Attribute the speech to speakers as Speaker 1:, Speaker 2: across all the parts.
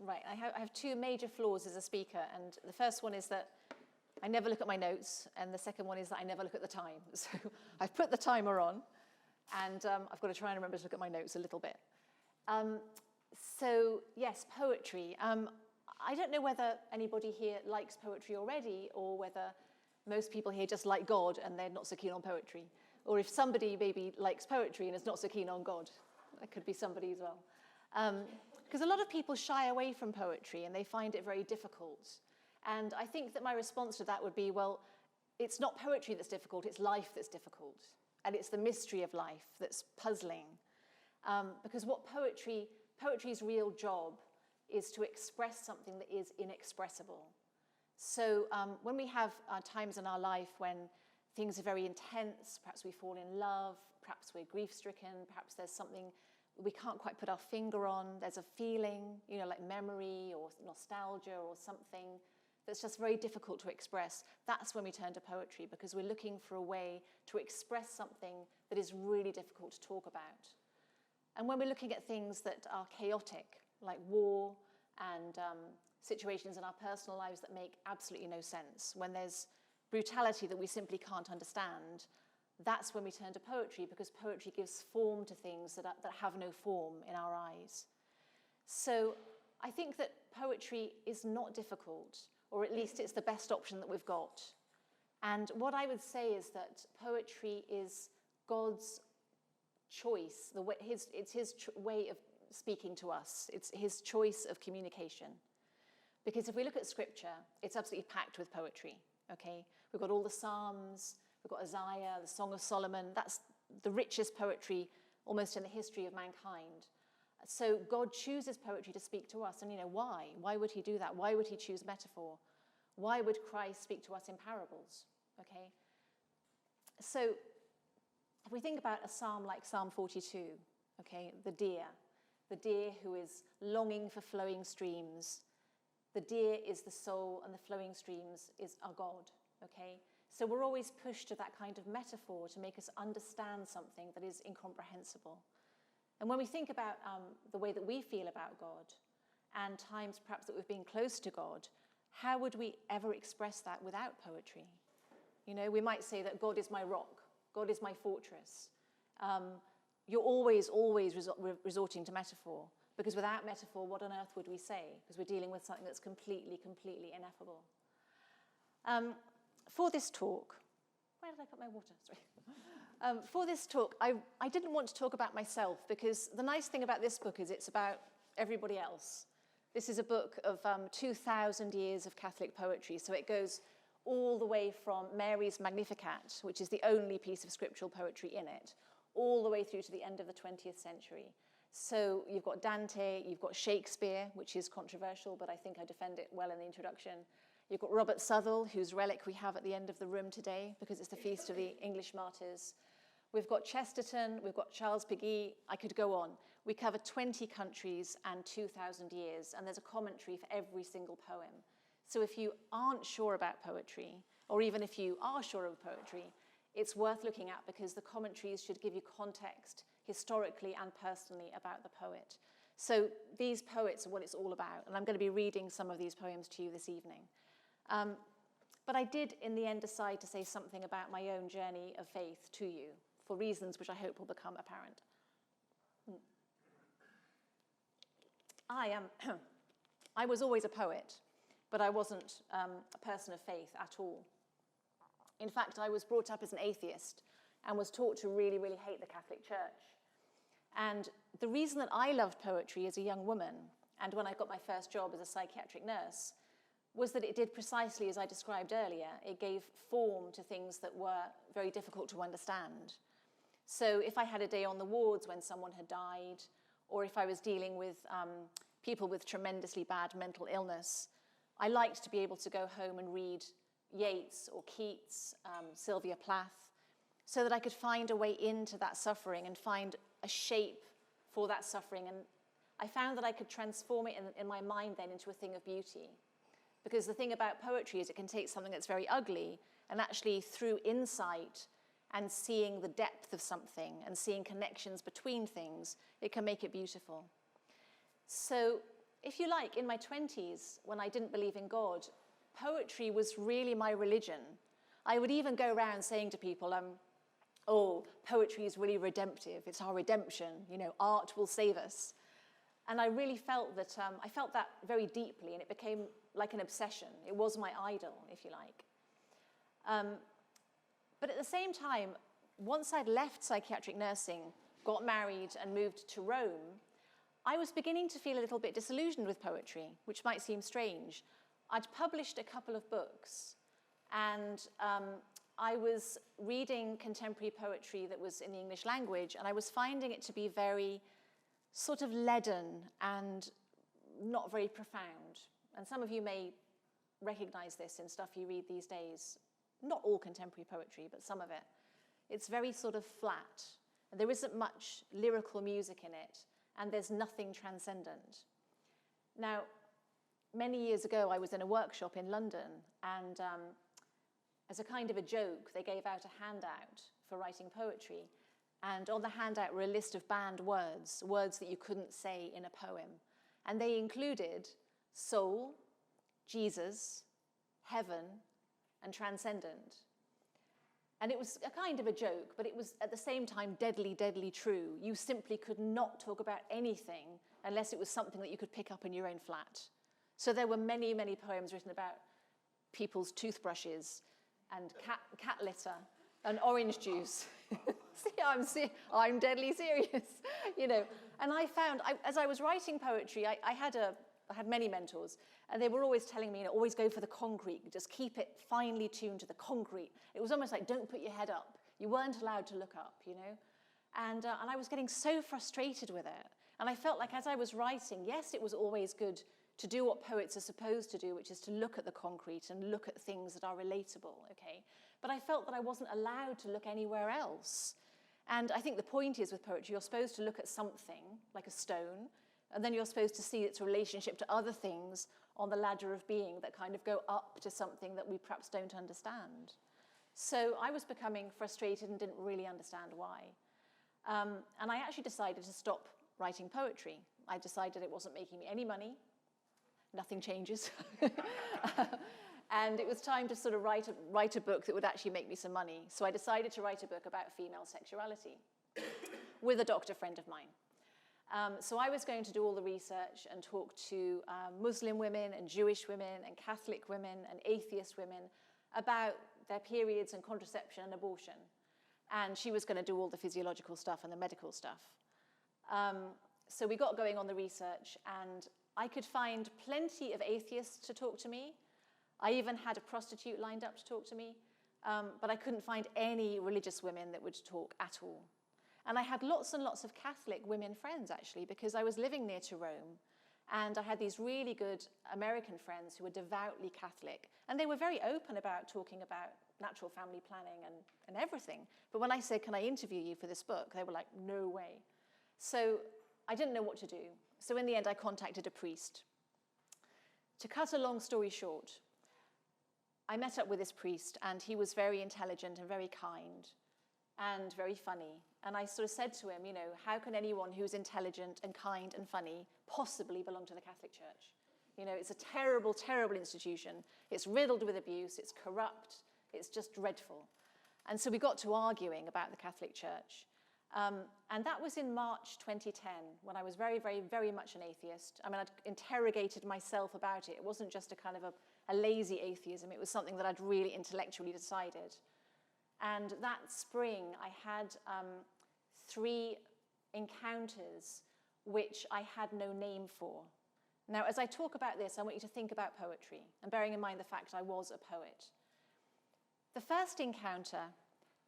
Speaker 1: Right, I have two major flaws as a speaker, and the first one is that I never look at my notes, and the second one is that I never look at the time. So I've put the timer on, and I've got to try and remember to look at my notes a little bit. So yes, poetry. I don't know whether anybody here likes poetry already, or whether most people here just like God and they're not so keen on poetry. Or if somebody maybe likes poetry and is not so keen on God. That could be somebody as well. Because a lot of people shy away from poetry and they find it very difficult. And I think that my response to that would be, well, it's not poetry that's difficult, it's life that's difficult. And it's the mystery of life that's puzzling. Because what poetry's real job is to express something that is inexpressible. So when we have times in our life when things are very intense, perhaps we fall in love, perhaps we're grief-stricken, perhaps there's something we can't quite put our finger on, there's a feeling, like memory or nostalgia or something that's just very difficult to express. That's when we turn to poetry, because we're looking for a way to express something that is really difficult to talk about. And when we're looking at things that are chaotic, like war and situations in our personal lives that make absolutely no sense, when there's brutality that we simply can't understand, that's when we turn to poetry, because poetry gives form to things that have no form in our eyes. So I think that poetry is not difficult, or at least it's the best option that we've got. And what I would say is that poetry is God's choice. It's his way of speaking to us. It's his choice of communication. Because if we look at scripture, it's absolutely packed with poetry, okay? We've got all the Psalms, we've got Isaiah, the Song of Solomon. That's the richest poetry almost in the history of mankind. So God chooses poetry to speak to us. And why? Why would he do that? Why would he choose metaphor? Why would Christ speak to us in parables? Okay? So if we think about a psalm like Psalm 42, okay, the deer who is longing for flowing streams. The deer is the soul and the flowing streams is our God, okay? So we're always pushed to that kind of metaphor to make us understand something that is incomprehensible. And when we think about the way that we feel about God and times perhaps that we've been close to God, how would we ever express that without poetry? We might say that God is my rock, God is my fortress. You're always resorting to metaphor, because without metaphor, what on earth would we say? Because we're dealing with something that's completely ineffable. For this talk, where did I put my water? Sorry. For this talk, I didn't want to talk about myself, because the nice thing about this book is it's about everybody else. This is a book of 2,000 years of Catholic poetry, so it goes all the way from Mary's Magnificat, which is the only piece of scriptural poetry in it, all the way through to the end of the 20th century. So you've got Dante, you've got Shakespeare, which is controversial, but I think I defend it well in the introduction. You've got Robert Southwell, whose relic we have at the end of the room today, because it's the feast of the English martyrs. We've got Chesterton, we've got Charles Piggy, I could go on. We cover 20 countries and 2,000 years, and there's a commentary for every single poem. So if you aren't sure about poetry, or even if you are sure of poetry, it's worth looking at, because the commentaries should give you context historically and personally about the poet. So these poets are what it's all about, and I'm going to be reading some of these poems to you this evening. But I did, in the end, decide to say something about my own journey of faith to you, for reasons which I hope will become apparent. I was always a poet, but I wasn't a person of faith at all. In fact, I was brought up as an atheist and was taught to really hate the Catholic Church. And the reason that I loved poetry as a young woman, and when I got my first job as a psychiatric nurse, was that it did precisely as I described earlier. It gave form to things that were very difficult to understand. So if I had a day on the wards when someone had died, or if I was dealing with people with tremendously bad mental illness, I liked to be able to go home and read Yeats or Keats, Sylvia Plath, so that I could find a way into that suffering and find a shape for that suffering. And I found that I could transform it in my mind then into a thing of beauty. Because the thing about poetry is it can take something that's very ugly, and actually through insight and seeing the depth of something and seeing connections between things, it can make it beautiful. So if you like, in my 20s, when I didn't believe in God, poetry was really my religion. I would even go around saying to people, oh, poetry is really redemptive. It's our redemption. Art will save us. And I really felt that, I felt that very deeply, and it became like an obsession. It was my idol, if you like. But at the same time, once I'd left psychiatric nursing, got married and moved to Rome, I was beginning to feel a little bit disillusioned with poetry, which might seem strange. I'd published a couple of books, and I was reading contemporary poetry that was in the English language, and I was finding it to be very sort of leaden and not very profound. And some of you may recognize this in stuff you read these days. Not all contemporary poetry, but some of it. It's very sort of flat. And there isn't much lyrical music in it, and there's nothing transcendent. Now, many years ago, I was in a workshop in London, and as a kind of a joke, they gave out a handout for writing poetry. And on the handout were a list of banned words, words that you couldn't say in a poem. And they included soul, Jesus, heaven, and transcendent. And it was a kind of a joke, but it was at the same time deadly, deadly true. You simply could not talk about anything unless it was something that you could pick up in your own flat. So there were many, many poems written about people's toothbrushes and cat litter and orange juice. See, I'm deadly serious, And I found, as I was writing poetry, I had many mentors, and they were always telling me, always go for the concrete, just keep it finely tuned to the concrete. It was almost like, don't put your head up. You weren't allowed to look up, And I was getting so frustrated with it. And I felt like as I was writing, yes, it was always good to do what poets are supposed to do, which is to look at the concrete and look at things that are relatable, okay? But I felt that I wasn't allowed to look anywhere else. And I think the point is with poetry, you're supposed to look at something, like a stone, and then you're supposed to see its relationship to other things on the ladder of being that kind of go up to something that we perhaps don't understand. So I was becoming frustrated and didn't really understand why. And I actually decided to stop writing poetry. I decided it wasn't making me any money. Nothing changes. And it was time to sort of write a book that would actually make me some money. So I decided to write a book about female sexuality with a doctor friend of mine. So I was going to do all the research and talk to Muslim women and Jewish women and Catholic women and atheist women about their periods and contraception and abortion. And she was going to do all the physiological stuff and the medical stuff. So we got going on the research, and I could find plenty of atheists to talk to me. I even had a prostitute lined up to talk to me, but I couldn't find any religious women that would talk at all. And I had lots and lots of Catholic women friends, actually, because I was living near to Rome, and I had these really good American friends who were devoutly Catholic, and they were very open about talking about natural family planning and everything. But when I said, can I interview you for this book, they were like, no way. So I didn't know what to do. So in the end, I contacted a priest. To cut a long story short, I met up with this priest, and he was very intelligent and very kind and very funny. And I sort of said to him, how can anyone who's intelligent and kind and funny possibly belong to the Catholic Church? It's a terrible, terrible institution. It's riddled with abuse. It's corrupt. It's just dreadful. And so we got to arguing about the Catholic Church. And that was in March 2010, when I was very, very, very much an atheist. I mean, I'd interrogated myself about it. It wasn't just a kind of a lazy atheism. It was something that I'd really intellectually decided. And that spring, I had 3 encounters which I had no name for. Now, as I talk about this, I want you to think about poetry, and bearing in mind the fact I was a poet. The first encounter,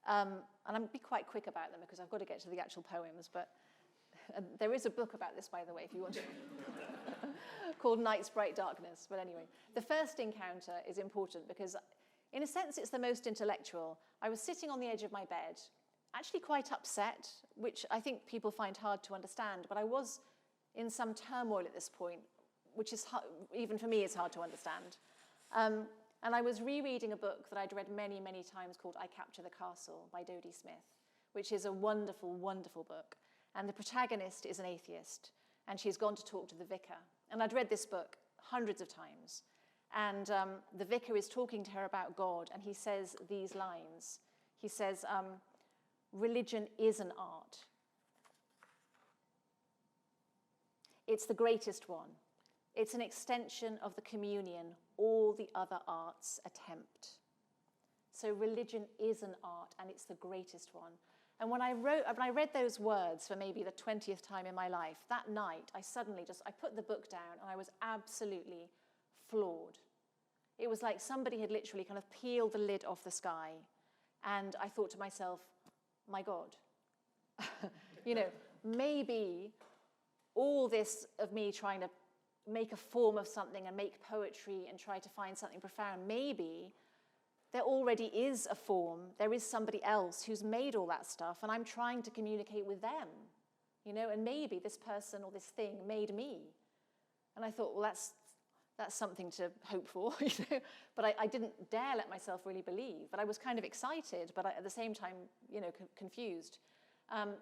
Speaker 1: and I'll be quite quick about them because I've got to get to the actual poems, but there is a book about this, by the way, if you want to, called Night's Bright Darkness. But anyway, the first encounter is important because, in a sense, it's the most intellectual. I was sitting on the edge of my bed, actually quite upset, which I think people find hard to understand, but I was in some turmoil at this point, which is even for me is hard to understand. And I was rereading a book that I'd read many, many times called I Capture the Castle by Dodie Smith, which is a wonderful, wonderful book. And the protagonist is an atheist. and she's gone to talk to the vicar. And I'd read this book hundreds of times. And the vicar is talking to her about God, and he says these lines. He says, religion is an art. It's the greatest one. It's an extension of the communion all the other arts attempt. So religion is an art, and it's the greatest one. And when I read those words for maybe the 20th time in my life, that night, I put the book down, and I was absolutely floored. It was like somebody had literally kind of peeled the lid off the sky, and I thought to myself, my God, maybe all this of me trying to make a form of something and make poetry and try to find something profound, maybe there already is a form, there is somebody else who's made all that stuff, and I'm trying to communicate with them, and maybe this person or this thing made me. And I thought, well, that's something to hope for, but I didn't dare let myself really believe. But I was kind of excited, but at the same time, confused.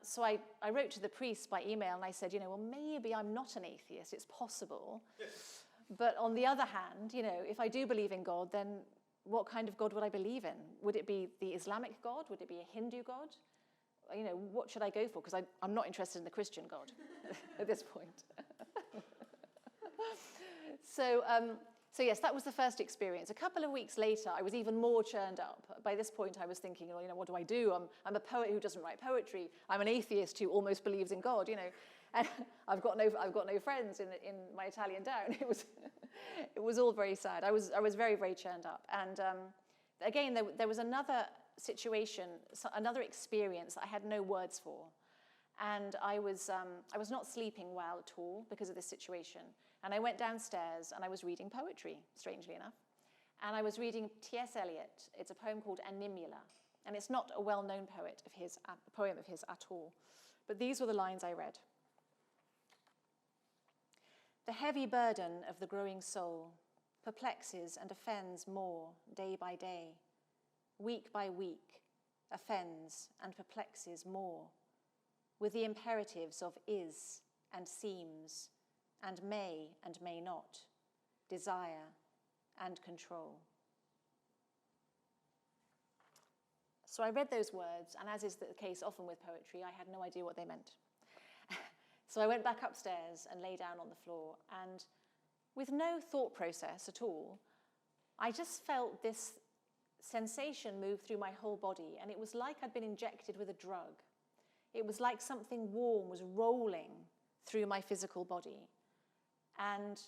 Speaker 1: So I wrote to the priest by email, and I said, well, maybe I'm not an atheist, it's possible. But on the other hand, if I do believe in God, then what kind of God would I believe in? Would it be the Islamic God? Would it be a Hindu God? What should I go for? Because I'm not interested in the Christian God at this point. So yes, that was the first experience. A couple of weeks later, I was even more churned up. By this point, I was thinking, what do I do? I'm a poet who doesn't write poetry. I'm an atheist who almost believes in God, And I've got no friends in my Italian town. It was all very sad. I was very, very churned up. And again, there was another situation, another experience that I had no words for. And I was not sleeping well at all because of this situation. And I went downstairs and I was reading poetry, strangely enough. And I was reading T.S. Eliot. It's a poem called Animula. And it's not a well-known poem of his at all. But these were the lines I read. The heavy burden of the growing soul perplexes and offends more day by day. Week by week, offends and perplexes more, with the imperatives of is and seems, and may not, desire and control. So I read those words, and as is the case often with poetry, I had no idea what they meant. So I went back upstairs and lay down on the floor, and with no thought process at all, I just felt this sensation move through my whole body, and it was like I'd been injected with a drug. It was like something warm was rolling through my physical body. And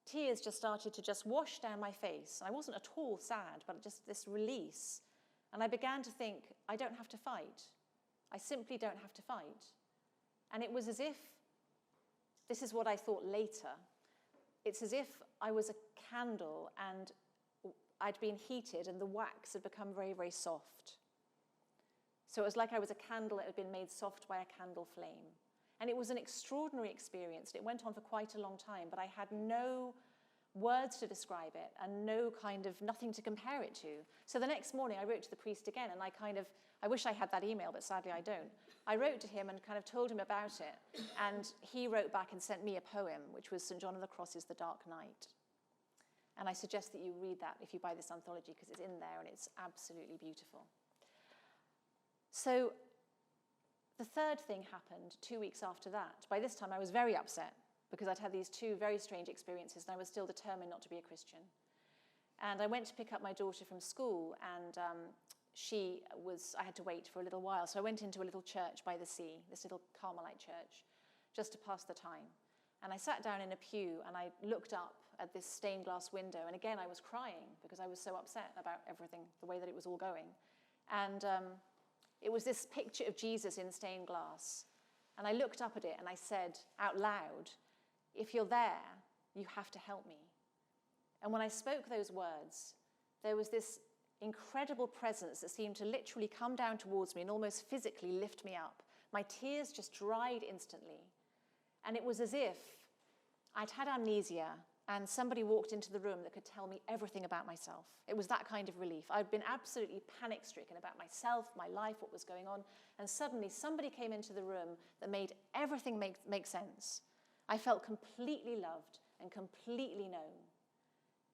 Speaker 1: tears just started to just wash down my face. I wasn't at all sad, but just this release. And I began to think, I don't have to fight. I simply don't have to fight. And it was as if, this is what I thought later, it's as if I was a candle and I'd been heated and the wax had become very, very soft. So it was like I was a candle that had been made soft by a candle flame. And it was an extraordinary experience. It went on for quite a long time, but I had no words to describe it and nothing to compare it to. So the next morning I wrote to the priest again, and I wish I had that email, but sadly I don't. I wrote to him and kind of told him about it, and he wrote back and sent me a poem, which was St. John of the Cross's The Dark Night. And I suggest that you read that if you buy this anthology, because it's in there and it's absolutely beautiful. So the third thing happened 2 weeks after that. By this time I was very upset because I'd had these two very strange experiences and I was still determined not to be a Christian. And I went to pick up my daughter from school, and I had to wait for a little while. So I went into a little church by the sea, this little Carmelite church, just to pass the time. And I sat down in a pew and I looked up at this stained glass window. And again, I was crying because I was so upset about everything, the way that it was all going. And it was this picture of Jesus in stained glass. And I looked up at it and I said out loud, if you're there, you have to help me. And when I spoke those words, there was this incredible presence that seemed to literally come down towards me and almost physically lift me up. My tears just dried instantly. And it was as if I'd had amnesia and somebody walked into the room that could tell me everything about myself. It was that kind of relief. I'd been absolutely panic-stricken about myself, my life, what was going on, and suddenly somebody came into the room that made everything make sense. I felt completely loved and completely known.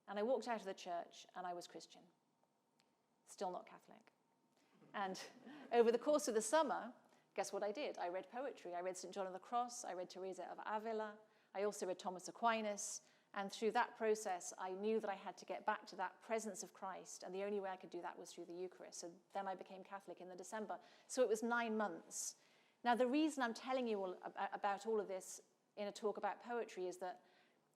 Speaker 1: And I walked out of the church and I was Christian. Still not Catholic. And over the course of the summer, guess what I did? I read poetry. I read St. John of the Cross. I read Theresa of Avila. I also read Thomas Aquinas. And through that process, I knew that I had to get back to that presence of Christ. And the only way I could do that was through the Eucharist. So then I became Catholic in the December. So it was 9 months. Now, the reason I'm telling you all about all of this in a talk about poetry is that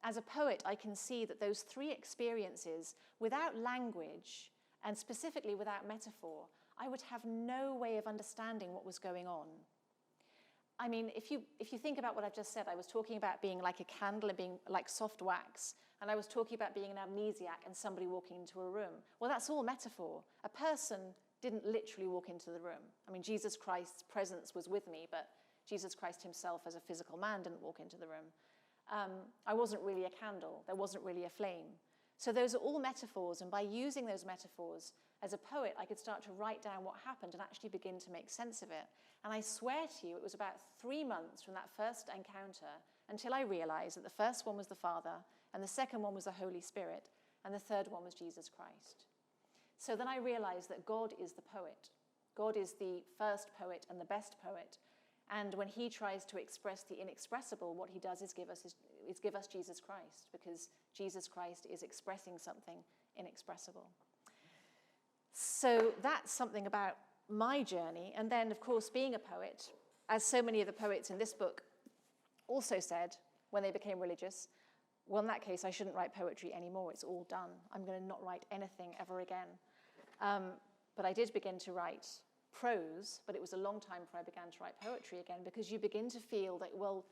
Speaker 1: as a poet, I can see that those 3 experiences, without language, and specifically without metaphor, I would have no way of understanding what was going on. I mean, if you think about what I've just said, I was talking about being like a candle and being like soft wax, and I was talking about being an amnesiac and somebody walking into a room. Well, that's all metaphor. A person didn't literally walk into the room. I mean, Jesus Christ's presence was with me, but Jesus Christ himself as a physical man didn't walk into the room. I wasn't really a candle. There wasn't really a flame. So those are all metaphors, and by using those metaphors, as a poet, I could start to write down what happened and actually begin to make sense of it. And I swear to you, it was about 3 months from that first encounter until I realized that the first one was the Father, and the second one was the Holy Spirit, and the third one was Jesus Christ. So then I realized that God is the poet. God is the first poet and the best poet. And when he tries to express the inexpressible, what he does is give us Jesus Christ, because Jesus Christ is expressing something inexpressible. So that's something about my journey. And then, of course, being a poet, as so many of the poets in this book also said when they became religious, well, in that case, I shouldn't write poetry anymore. It's all done. I'm going to not write anything ever again. But I did begin to write prose, but it was a long time before I began to write poetry again, because you begin to feel that, well,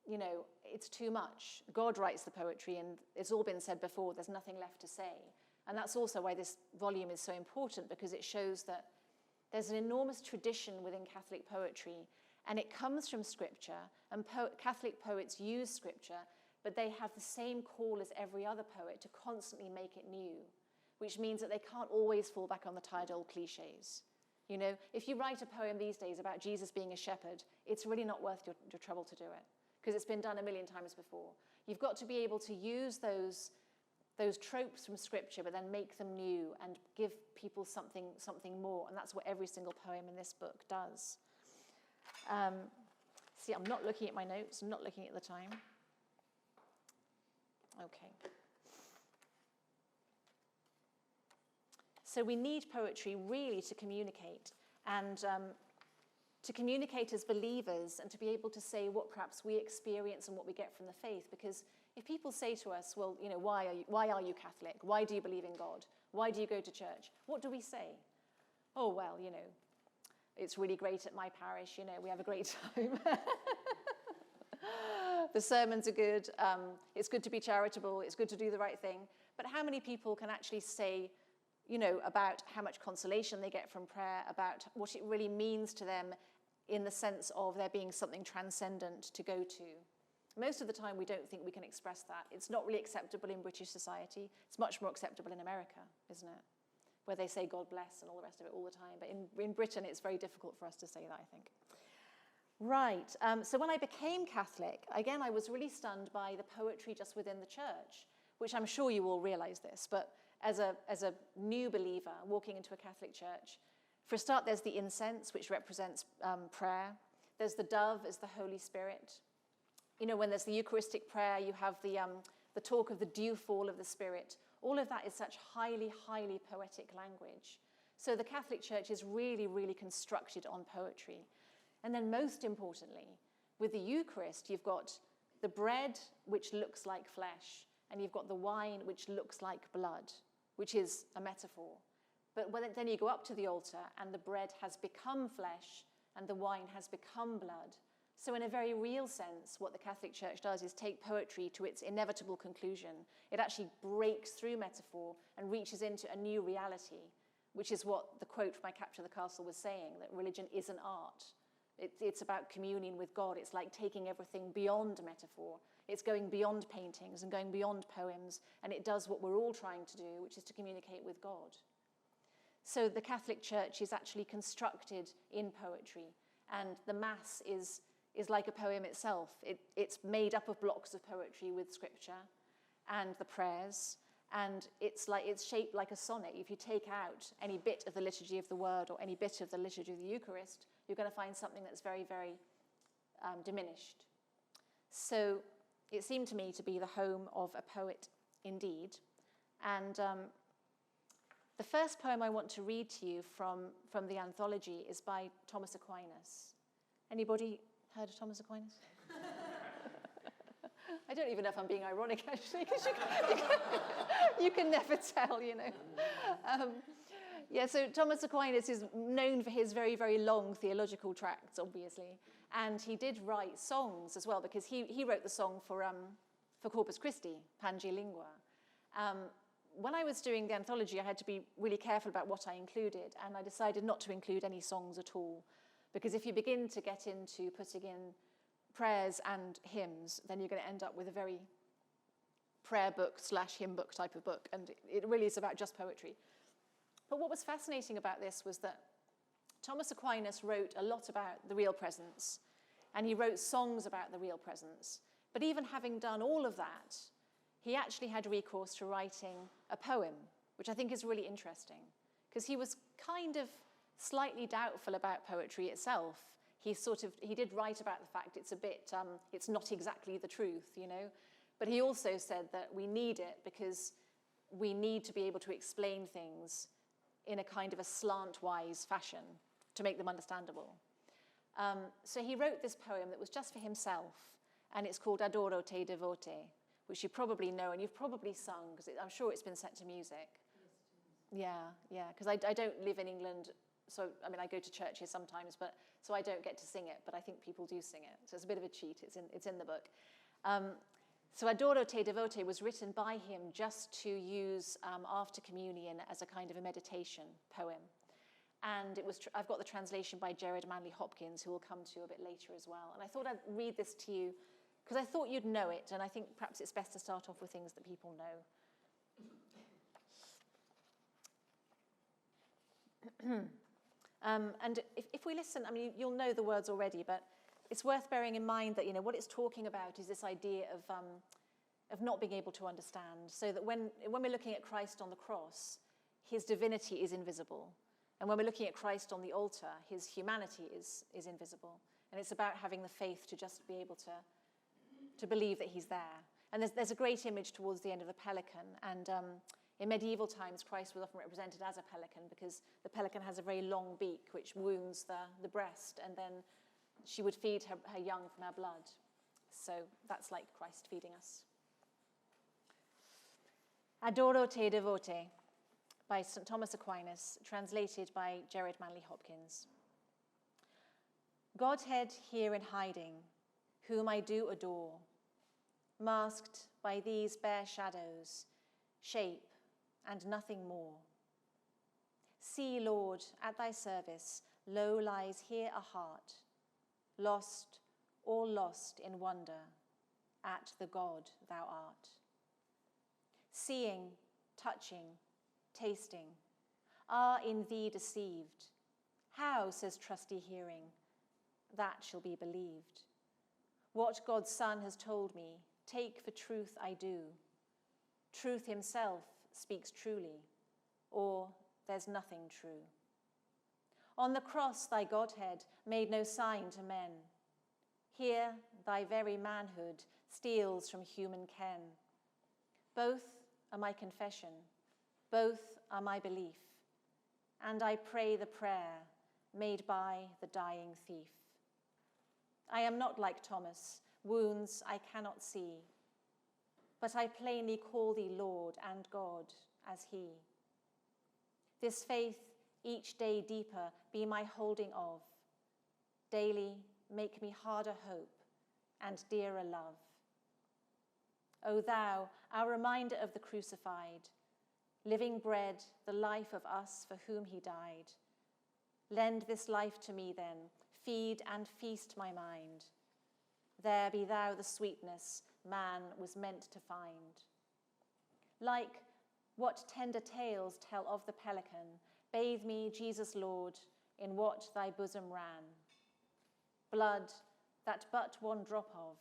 Speaker 1: you know, it's too much. God writes the poetry, and it's all been said before. There's nothing left to say. And that's also why this volume is so important, because it shows that there's an enormous tradition within Catholic poetry, and it comes from Scripture, and Catholic poets use Scripture, but they have the same call as every other poet to constantly make it new, which means that they can't always fall back on the tired old cliches. You know, if you write a poem these days about Jesus being a shepherd, it's really not worth your trouble to do it, because it's been done a million times before. You've got to be able to use those tropes from Scripture, but then make them new and give people something more. And that's what every single poem in this book does. See, I'm not looking at my notes. I'm not looking at the time. Okay. So we need poetry really to communicate, and to communicate as believers, and to be able to say what perhaps we experience and what we get from the faith. Because if people say to us, well, you know, why are you Catholic? Why do you believe in God? Why do you go to church? What do we say? Oh, well, you know, it's really great at my parish, you know, we have a great time. The sermons are good. It's good to be charitable. It's good to do the right thing. But how many people can actually say, you know, about how much consolation they get from prayer, about what it really means to them in the sense of there being something transcendent to go to? Most of the time, we don't think we can express that. It's not really acceptable in British society. It's much more acceptable in America, isn't it? Where they say God bless and all the rest of it all the time. But in Britain, it's very difficult for us to say that, I think. Right, so when I became Catholic, again, I was really stunned by the poetry just within the church, which I'm sure you all realize this, but as a new believer walking into a Catholic church, for a start, there's the incense, which represents prayer. There's the dove as the Holy Spirit. You know, when there's the Eucharistic prayer, you have the talk of the dew fall of the Spirit. All of that is such highly, highly poetic language. So the Catholic Church is really, really constructed on poetry. And then most importantly, with the Eucharist, you've got the bread, which looks like flesh, and you've got the wine, which looks like blood, which is a metaphor. But then you go up to the altar, and the bread has become flesh, and the wine has become blood. So in a very real sense, what the Catholic Church does is take poetry to its inevitable conclusion. It actually breaks through metaphor and reaches into a new reality, which is what the quote from I Capture the Castle was saying, that religion is an art. It's about communion with God. It's like taking everything beyond metaphor. It's going beyond paintings and going beyond poems, and it does what we're all trying to do, which is to communicate with God. So the Catholic Church is actually constructed in poetry, and the Mass is is like a poem itself. It's made up of blocks of poetry with scripture and the prayers, and it's shaped like a sonnet. If you take out any bit of the liturgy of the word or any bit of the liturgy of the Eucharist, you're going to find something that's very, very diminished. So it seemed to me to be the home of a poet indeed. And the first poem I want to read to you from the anthology is by Thomas Aquinas. Anybody heard of Thomas Aquinas? I don't even know if I'm being ironic, actually, because you can never tell, you know. So Thomas Aquinas is known for his very, very long theological tracts, obviously. And he did write songs as well, because he wrote the song for Corpus Christi, Pange Lingua. When I was doing the anthology, I had to be really careful about what I included, and I decided not to include any songs at all, because if you begin to get into putting in prayers and hymns, then you're going to end up with a very prayer book / hymn book type of book, and it really is about just poetry. But what was fascinating about this was that Thomas Aquinas wrote a lot about the real presence, and he wrote songs about the real presence. But even having done all of that, he actually had recourse to writing a poem, which I think is really interesting, because he was kind of slightly doubtful about poetry itself. He did write about the fact it's a bit, it's not exactly the truth, you know, but he also said that we need it because we need to be able to explain things in a kind of a slant-wise fashion to make them understandable. So he wrote this poem that was just for himself, and it's called Adoro te Devote, which you probably know and you've probably sung, because I'm sure it's been set to music. Yes, yeah, because I don't live in England, so I mean I go to church here sometimes, but so I don't get to sing it, but I think people do sing it, so it's a bit of a cheat. It's in the book. So Adoro te Devote was written by him just to use after communion as a kind of a meditation poem. And I've got the translation by Jared Manley Hopkins, who we'll come to a bit later as well. And I thought I'd read this to you, because I thought you'd know it, and I think perhaps it's best to start off with things that people know. And if we listen, I mean, you'll know the words already, but it's worth bearing in mind that, you know, what it's talking about is this idea of not being able to understand, so that when we're looking at Christ on the cross, his divinity is invisible. And when we're looking at Christ on the altar, his humanity is invisible. And it's about having the faith to just be able to believe that he's there. And there's a great image towards the end of the pelican. And in medieval times, Christ was often represented as a pelican, because the pelican has a very long beak which wounds the breast, and then she would feed her young from her blood. So that's like Christ feeding us. Adoro te Devote by St. Thomas Aquinas, translated by Jared Manley Hopkins. Godhead here in hiding, whom I do adore, masked by these bare shadows, shape and nothing more. See, Lord, at thy service, lo lies here a heart, lost, all lost in wonder, at the God thou art. Seeing, touching, tasting, are in thee deceived. How, says trusty hearing, that shall be believed? What God's Son has told me, take for truth I do. Truth himself speaks truly, or there's nothing true. On the cross thy Godhead made no sign to men. Here thy very manhood steals from human ken. Both are my confession, both are my belief, and I pray the prayer made by the dying thief. I am not like Thomas, wounds I cannot see, but I plainly call thee Lord and God as he. This faith each day deeper be my holding of, daily make me harder hope and dearer love. O thou, our reminder of the crucified, living bread, the life of us for whom he died, lend this life to me then, feed and feast my mind. There be thou the sweetness man was meant to find. Like what tender tales tell of the pelican, bathe me, Jesus Lord, in what thy bosom ran. Blood, that but one drop of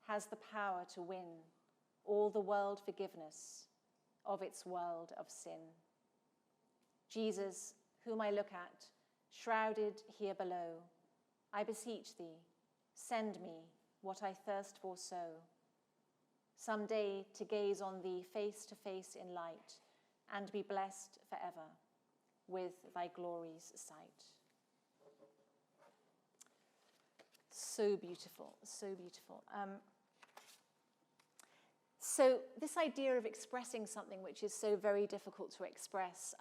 Speaker 1: has the power to win all the world forgiveness of its world of sin. Jesus, whom I look at, shrouded here below, I beseech thee, send me what I thirst for so, some day to gaze on thee face to face in light and be blessed forever with thy glory's sight. So beautiful, so beautiful. So this idea of expressing something which is so very difficult to express,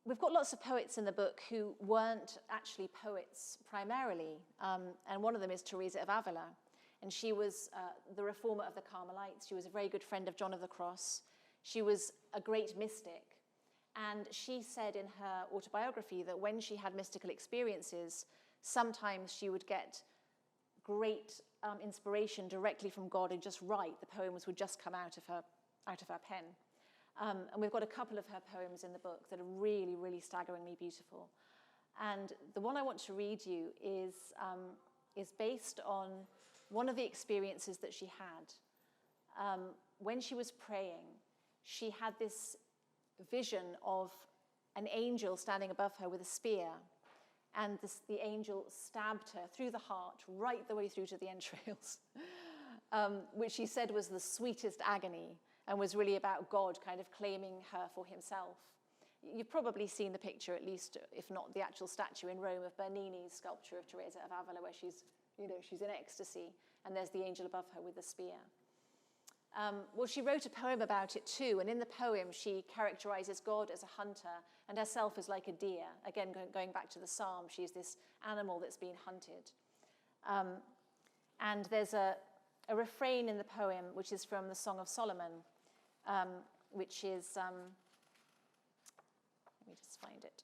Speaker 1: we've got lots of poets in the book who weren't actually poets primarily, and one of them is Theresa of Avila, and she was the reformer of the Carmelites. She was a very good friend of John of the Cross. She was a great mystic, and she said in her autobiography that when she had mystical experiences, sometimes she would get great inspiration directly from God and just write. The poems would just come out of her pen. And we've got a couple of her poems in the book that are really, really staggeringly beautiful. And the one I want to read you is based on one of the experiences that she had. When she was praying, she had this vision of an angel standing above her with a spear, and the angel stabbed her through the heart, right the way through to the entrails, which she said was the sweetest agony and was really about God kind of claiming her for himself. You've probably seen the picture, at least, if not the actual statue in Rome, of Bernini's sculpture of Theresa of Avila, where she's in ecstasy, and there's the angel above her with the spear. Well, she wrote a poem about it too, and in the poem she characterizes God as a hunter and herself as like a deer. Again, going back to the psalm, she's this animal that's been hunted. And there's a refrain in the poem, which is from the Song of Solomon, which is, let me just find it.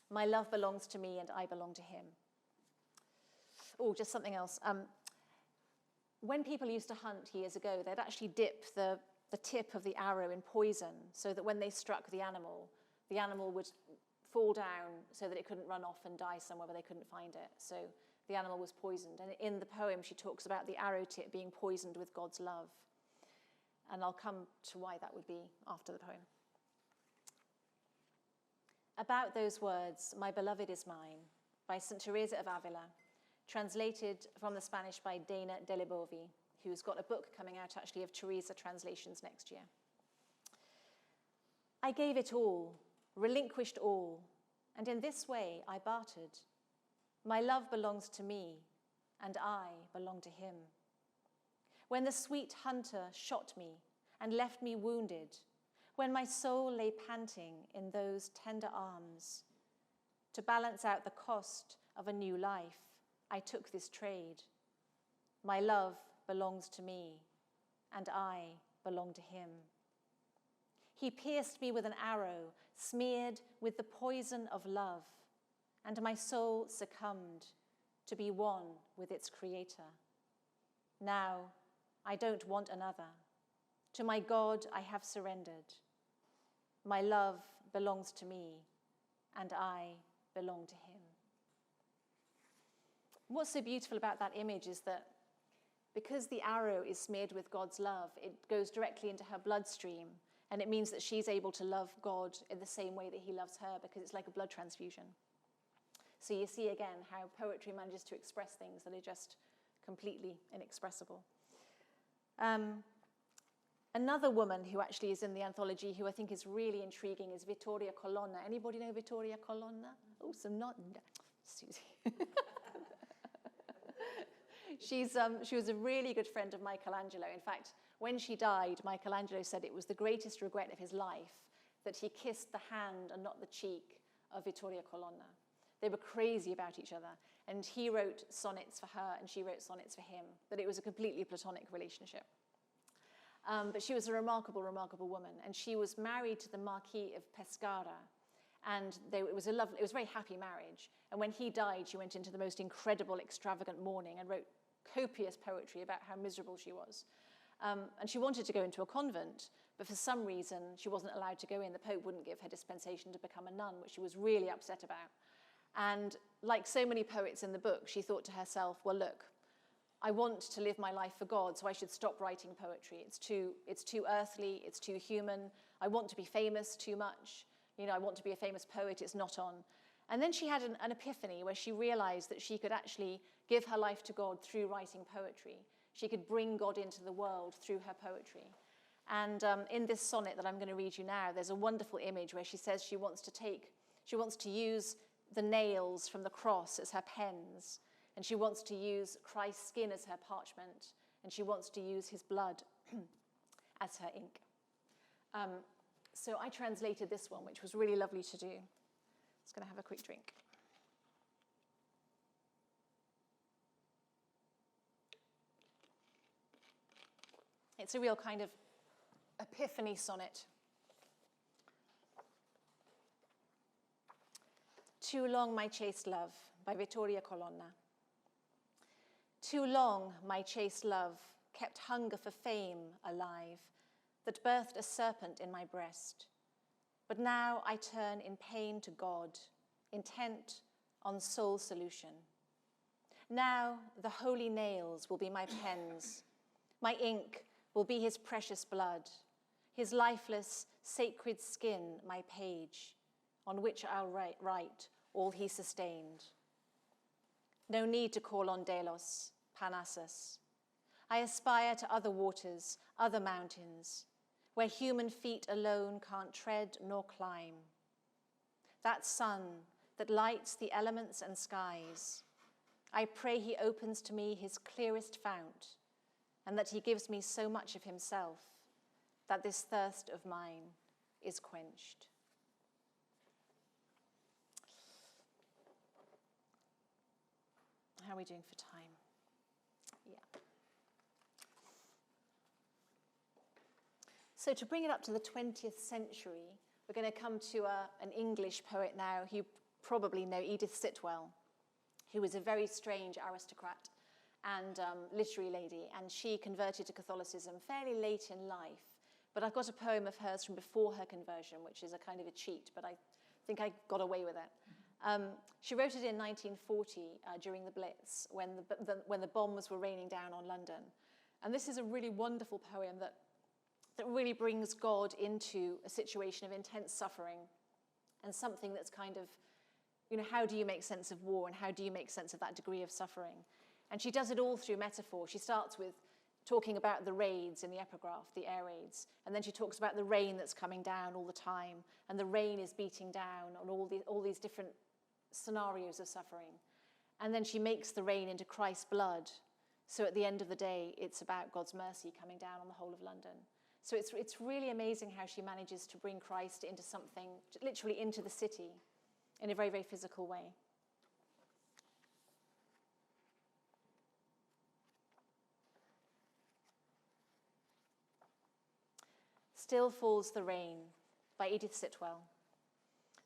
Speaker 1: My love belongs to me and I belong to him. Oh, just something else. When people used to hunt years ago, they'd actually dip the tip of the arrow in poison so that when they struck the animal would fall down so that it couldn't run off and die somewhere where they couldn't find it. So the animal was poisoned. And in the poem, she talks about the arrow tip being poisoned with God's love. And I'll come to why that would be after the poem. About those words, my beloved is mine, by St. Theresa of Avila, translated from the Spanish by Dana Delibovi, who's got a book coming out actually of Teresa translations next year. I gave it all, relinquished all, and in this way I bartered. My love belongs to me, and I belong to him. When the sweet hunter shot me and left me wounded, when my soul lay panting in those tender arms, to balance out the cost of a new life, I took this trade. My love belongs to me, and I belong to him. He pierced me with an arrow, smeared with the poison of love, and my soul succumbed to be one with its creator. Now, I don't want another. To my God I have surrendered. My love belongs to me, and I belong to him. What's so beautiful about that image is that because the arrow is smeared with God's love, it goes directly into her bloodstream, and it means that she's able to love God in the same way that he loves her, because it's like a blood transfusion. So you see again how poetry manages to express things that are just completely inexpressible. Another woman who actually is in the anthology who I think is really intriguing is Vittoria Colonna. Anybody know Vittoria Colonna? Oh, some not. Susie. She was a really good friend of Michelangelo. In fact, when she died, Michelangelo said it was the greatest regret of his life that he kissed the hand and not the cheek of Vittoria Colonna. They were crazy about each other, and he wrote sonnets for her and she wrote sonnets for him, but it was a completely platonic relationship. But she was a remarkable, remarkable woman, and she was married to the Marquis of Pescara, and it was a very happy marriage. And when he died, she went into the most incredible, extravagant mourning and wrote copious poetry about how miserable she was. And she wanted to go into a convent, but for some reason she wasn't allowed to go in. The Pope wouldn't give her dispensation to become a nun, which she was really upset about. And like so many poets in the book, she thought to herself, well, look, I want to live my life for God, so I should stop writing poetry. It's too earthly, it's too human. I want to be famous too much. I want to be a famous poet, it's not on. And then she had an epiphany where she realized that she could actually give her life to God through writing poetry. She could bring God into the world through her poetry. And in this sonnet that I'm going to read you now, there's a wonderful image where she says she wants to use the nails from the cross as her pens, and she wants to use Christ's skin as her parchment, and she wants to use his blood as her ink. So I translated this one, which was really lovely to do. Just going to have a quick drink. It's a real kind of epiphany sonnet. Too long, my chaste love, by Vittoria Colonna. Too long, my chaste love, kept hunger for fame alive, that birthed a serpent in my breast. But now I turn in pain to God, intent on soul solution. Now the holy nails will be my pens, my ink will be his precious blood, his lifeless, sacred skin my page, on which I'll write all he sustained. No need to call on Delos, Parnassus. I aspire to other waters, other mountains, where human feet alone can't tread nor climb. That sun that lights the elements and skies, I pray he opens to me his clearest fount, and that he gives me so much of himself that this thirst of mine is quenched. How are we doing for time? Yeah. So to bring it up to the 20th century, we're going to come to an English poet now who you probably know, Edith Sitwell, who was a very strange aristocrat and literary lady, and she converted to Catholicism fairly late in life. But I've got a poem of hers from before her conversion, which is a kind of a cheat, but I think I got away with it. She wrote it in 1940 during the Blitz, when the bombs were raining down on London. And this is a really wonderful poem that really brings God into a situation of intense suffering, and something that's kind of, how do you make sense of war, and how do you make sense of that degree of suffering? And she does it all through metaphor. She starts with talking about the raids in the epigraph, the air raids, and then she talks about the rain that's coming down all the time, and the rain is beating down on all these different scenarios of suffering. And then she makes the rain into Christ's blood, so at the end of the day, it's about God's mercy coming down on the whole of London. So it's really amazing how she manages to bring Christ into something, literally into the city, in a very, very physical way. Still Falls the Rain, by Edith Sitwell.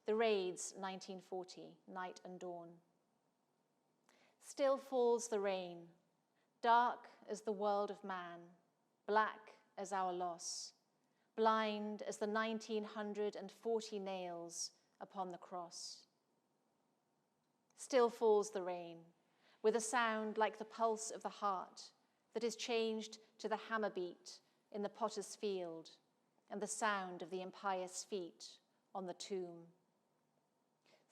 Speaker 1: The Raids, 1940, Night and Dawn. Still falls the rain, dark as the world of man, black as our loss, blind as the 1940 nails upon the cross. Still falls the rain, with a sound like the pulse of the heart that is changed to the hammer beat in the potter's field, and the sound of the impious feet on the tomb.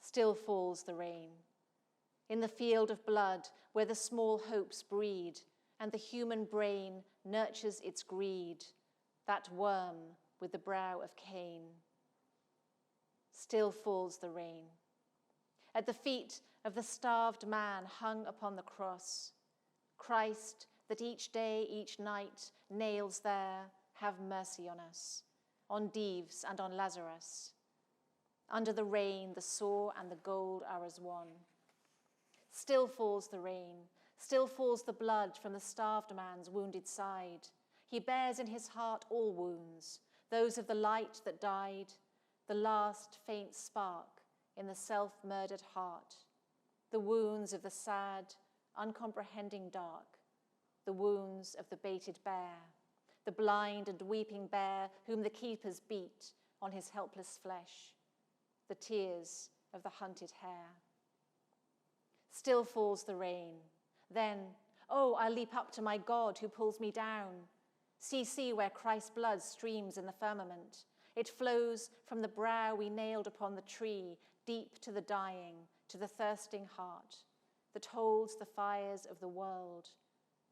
Speaker 1: Still falls the rain, in the field of blood where the small hopes breed and the human brain nurtures its greed, that worm with the brow of Cain. Still falls the rain, at the feet of the starved man hung upon the cross, Christ that each day, each night nails there, have mercy on us, on Dives and on Lazarus. Under the rain, the sore and the gold are as one. Still falls the rain, still falls the blood from the starved man's wounded side. He bears in his heart all wounds, those of the light that died, the last faint spark in the self-murdered heart, the wounds of the sad, uncomprehending dark, the wounds of the baited bear, the blind and weeping bear whom the keepers beat on his helpless flesh, the tears of the hunted hare. Still falls the rain. Then, oh, I'll leap up to my God who pulls me down. See where Christ's blood streams in the firmament. It flows from the brow we nailed upon the tree, deep to the dying, to the thirsting heart, that holds the fires of the world,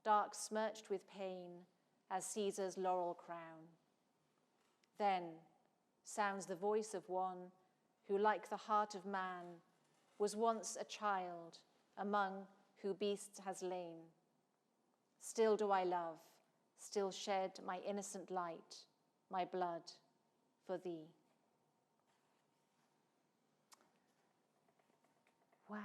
Speaker 1: dark smirched with pain as Caesar's laurel crown. Then sounds the voice of one who, like the heart of man, was once a child among who beasts has lain. Still do I love, still shed my innocent light, my blood for thee. Wow.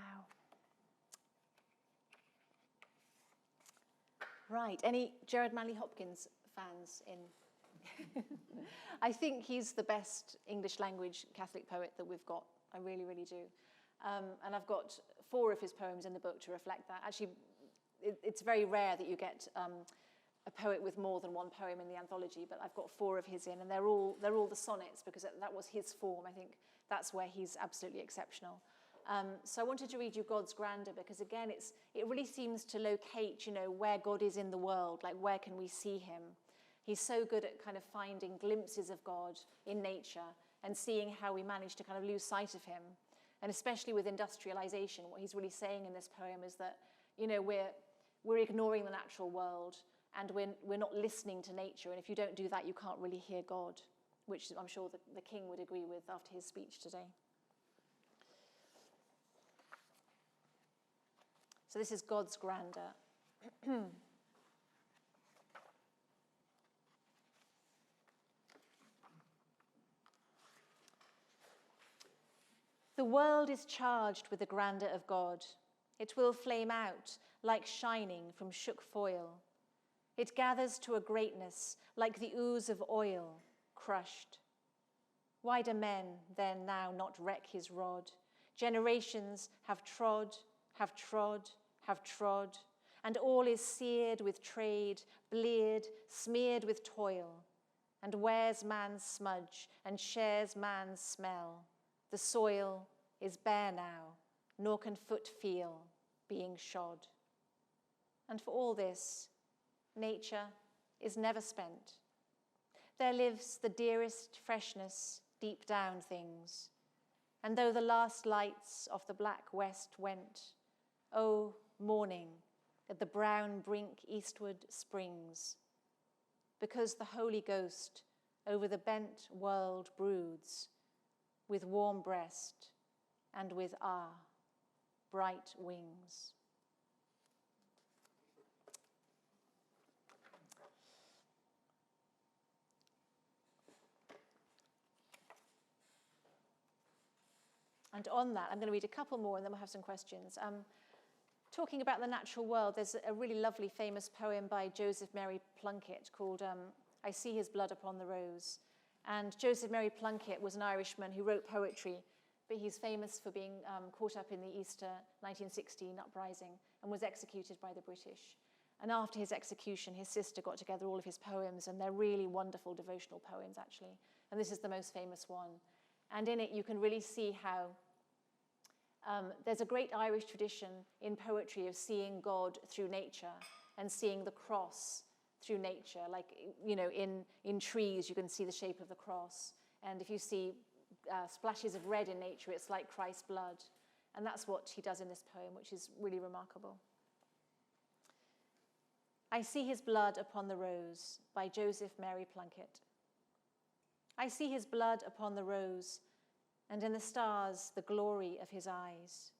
Speaker 1: Right, any Gerard Manley Hopkins fans in? I think he's the best English language Catholic poet that we've got. I really, really do. And I've got 4 of his poems in the book to reflect that. Actually, it's very rare that you get a poet with more than one poem in the anthology, but I've got 4 of his in, and they're all the sonnets, because that was his form. I think that's where he's absolutely exceptional. So I wanted to read you God's Grandeur, because again, it really seems to locate, where God is in the world, like where can we see him? He's so good at kind of finding glimpses of God in nature and seeing how we manage to kind of lose sight of him. And especially with industrialization, what he's really saying in this poem is that, we're ignoring the natural world, and we're not listening to nature. And if you don't do that, you can't really hear God, which I'm sure the king would agree with after his speech today. So this is God's Grandeur. The world is charged with the grandeur of God. It will flame out like shining from shook foil. It gathers to a greatness like the ooze of oil, crushed. Why do men then now not wreck his rod? Generations have trod, have trod, have trod, and all is seared with trade, bleared, smeared with toil, and wears man's smudge and shares man's smell. The soil is bare now, nor can foot feel being shod. And for all this, nature is never spent. There lives the dearest freshness deep down things. And though the last lights of the black west went, oh, morning at the brown brink eastward springs, because the Holy Ghost over the bent world broods, with warm breast and with bright wings. And on that, I'm going to read a couple more and then we'll have some questions. Talking about the natural world, there's a really lovely famous poem by Joseph Mary Plunkett called I See His Blood Upon the Rose. And Joseph Mary Plunkett was an Irishman who wrote poetry, but he's famous for being caught up in the Easter 1916 uprising and was executed by the British. And after his execution, his sister got together all of his poems, and they're really wonderful devotional poems, actually. And this is the most famous one. And in it, you can really see how there's a great Irish tradition in poetry of seeing God through nature and seeing the cross through nature. Like, in trees, you can see the shape of the cross. And if you see splashes of red in nature, it's like Christ's blood. And that's what he does in this poem, which is really remarkable. I See His Blood Upon the Rose by Joseph Mary Plunkett. I see his blood upon the rose, and in the stars the glory of his eyes.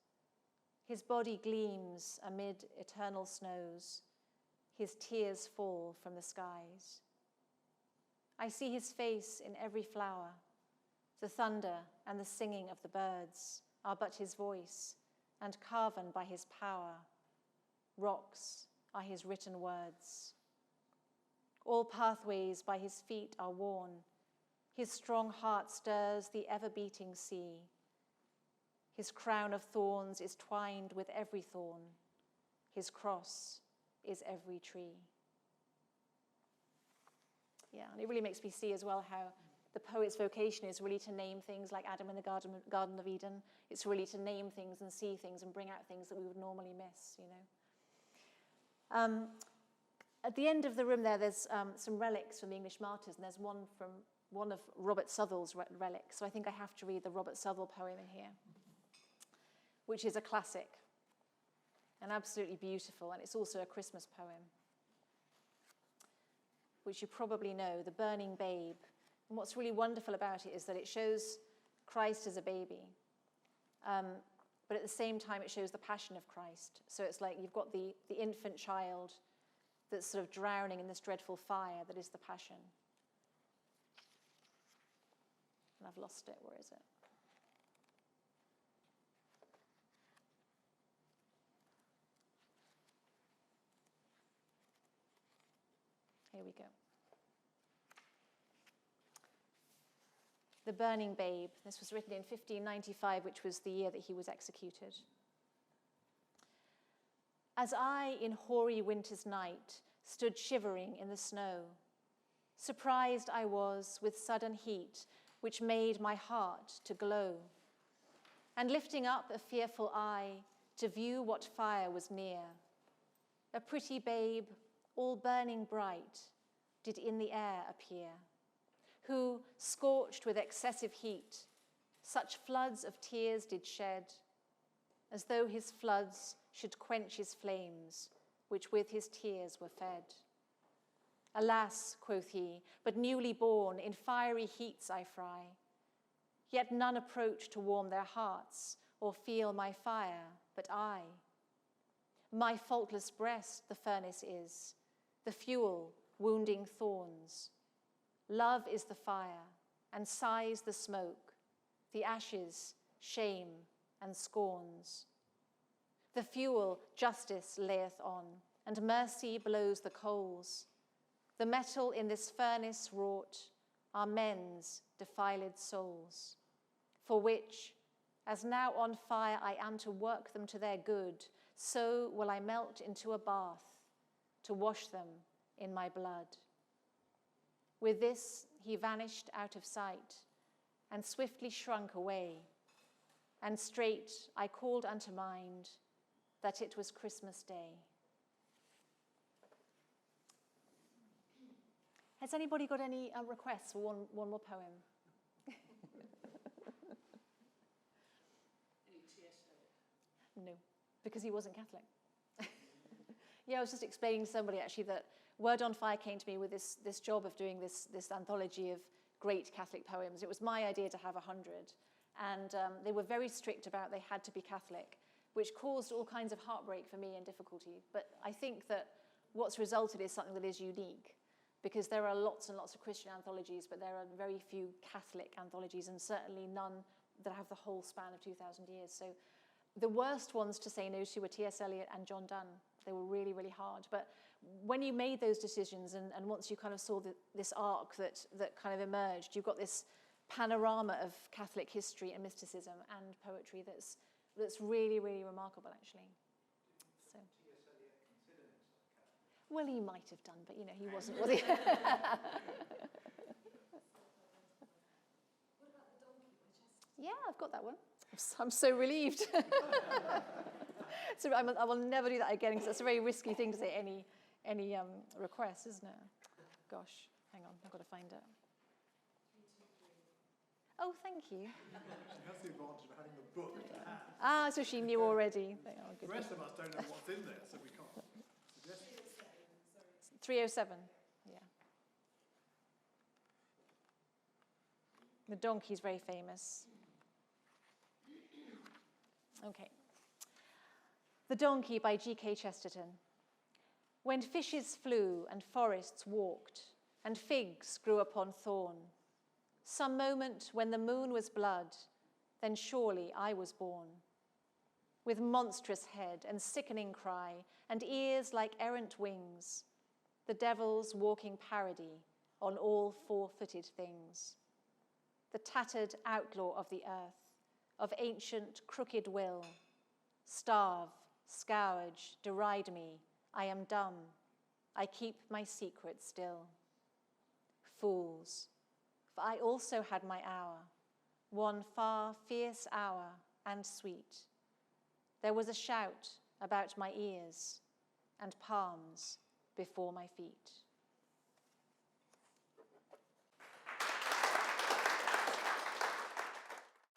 Speaker 1: His body gleams amid eternal snows. His tears fall from the skies. I see his face in every flower. The thunder and the singing of the birds are but his voice, and carven by his power. Rocks are his written words. All pathways by his feet are worn. His strong heart stirs the ever-beating sea. His crown of thorns is twined with every thorn. His cross is every tree. Yeah, and it really makes me see as well how the poet's vocation is really to name things like Adam in the Garden of Eden. It's really to name things and see things and bring out things that we would normally miss, you know. At the end of the room there's some relics from the English martyrs, and there's one of Robert Southwell's relics. So I think I have to read the Robert Southwell poem in here, which is a classic and absolutely beautiful, and it's also a Christmas poem, which you probably know, The Burning Babe. And what's really wonderful about it is that it shows Christ as a baby, but at the same time it shows the passion of Christ. So it's like you've got the infant child that's sort of drowning in this dreadful fire that is the passion. And I've lost it. Where is it? Here we go. The Burning Babe. This was written in 1595, which was the year that he was executed. As I, in hoary winter's night, stood shivering in the snow, surprised I was with sudden heat, which made my heart to glow. And lifting up a fearful eye to view what fire was near, a pretty babe, all burning bright, did in the air appear, who, scorched with excessive heat, such floods of tears did shed, as though his floods should quench his flames, which with his tears were fed. Alas, quoth he, but newly born, in fiery heats I fry, yet none approach to warm their hearts, or feel my fire, but I. My faultless breast the furnace is, the fuel, wounding thorns. Love is the fire, and sighs the smoke, the ashes, shame, and scorns. The fuel justice layeth on, and mercy blows the coals. The metal in this furnace wrought are men's defiled souls, for which, as now on fire I am to work them to their good, so will I melt into a bath to wash them in my blood. With this he vanished out of sight, and swiftly shrunk away, and straight I called unto mind that it was Christmas Day. Has anybody got any requests for one more poem? No, because he wasn't Catholic. Yeah, I was just explaining to somebody actually that Word on Fire came to me with this job of doing this anthology of great Catholic poems. It was my idea to have 100, and they were very strict about they had to be Catholic, which caused all kinds of heartbreak for me and difficulty. But I think that what's resulted is something that is unique, because there are lots and lots of Christian anthologies, but there are very few Catholic anthologies, and certainly none that have the whole span of 2,000 years. So the worst ones to say no to were T.S. Eliot and John Donne. They were really, really hard. But when you made those decisions, and once you kind of saw this arc that kind of emerged, you've got this panorama of Catholic history and mysticism and poetry that's really, really remarkable, actually. So. Well, he might have done, but he wasn't, was he? Yeah, I've got that one. I'm so relieved. So I will never do that again, because it's a very risky thing to say any request, isn't it? Gosh, hang on, I've got to find it. Oh, thank you.
Speaker 2: That's the advantage of having the book to hand.
Speaker 1: Ah, so she knew already. Oh,
Speaker 2: the rest of us don't know what's in there, so we can't suggest it.
Speaker 1: 307, yeah. The donkey's very famous. Okay. The Donkey by G.K. Chesterton. When fishes flew and forests walked, and figs grew upon thorn, some moment when the moon was blood, then surely I was born. With monstrous head and sickening cry, and ears like errant wings, the devil's walking parody on all four-footed things. The tattered outlaw of the earth, of ancient crooked will, starve, scourge, deride me, I am dumb, I keep my secret still. Fools, for I also had my hour, one far, fierce hour and sweet. There was a shout about my ears and palms before my feet.